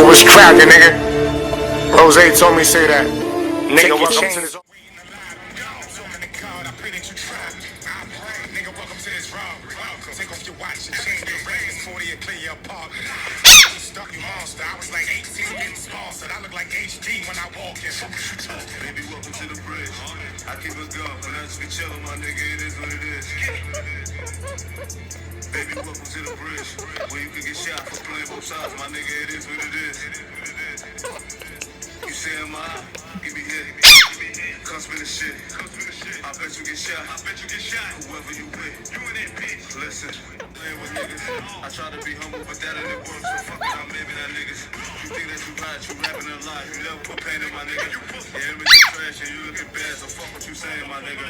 Yo, what's crackin', nigga? Rose told me say that. Nigga, welcome to this. Take off your watch and change your rings, 40 and clear your apartment. Stuck you monster. I was like 18 getting small, so I look like HD when I walk in. Baby, welcome to the bridge. I keep it going, when I just be chillin', my nigga, it is what it is. Baby, welcome to the bridge, where you can get shot for playing both sides, my nigga, it is what it is. You say am I? Give me hit. Come spin the shit. I bet you get shot. Whoever you with. You and that bitch. Listen, playing with niggas. I try to be humble, but that ain't work. So fuck it, I'm living that niggas. You think that you right, you rapping a lie. You never put pain in my nigga. Yeah, image is trash and you looking bad, so fuck what you saying, my nigga.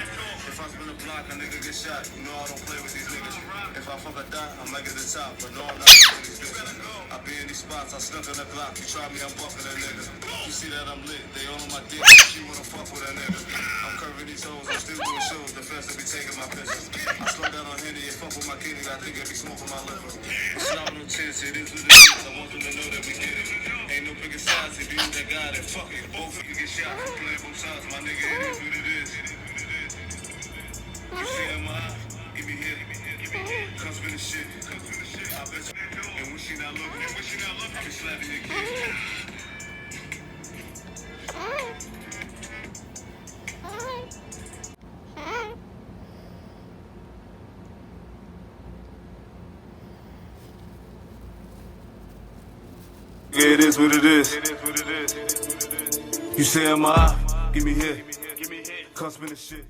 If I spin a block, a nigga get shot. You know I don't play with these niggas. If I fuck a dot, I might get the top. But no, I'm not fucking these bitches. I be in these spots, I snuck in the Glock. You try me, I'm bucking a nigga. You see that I'm lit, they all on my dick. You wanna fuck with a nigga. I'm curving these hoes, I'm still doing shows. The fans that be taking my pictures. I slow down on Henny and fuck with my kidney. I think I be smoking my liver. It's not no chance, it is what it is. I want them to know that we get it. Ain't no bigger size if you that guy, then fuck it. Both of you get shot for playing both sides. My nigga, it is what it is. You see MI? Give me hit. Come spin the shit. I bet you. And when she not looking, I be slapping your kid. It is what it is. You say am I? Give me hit. Come spin the shit.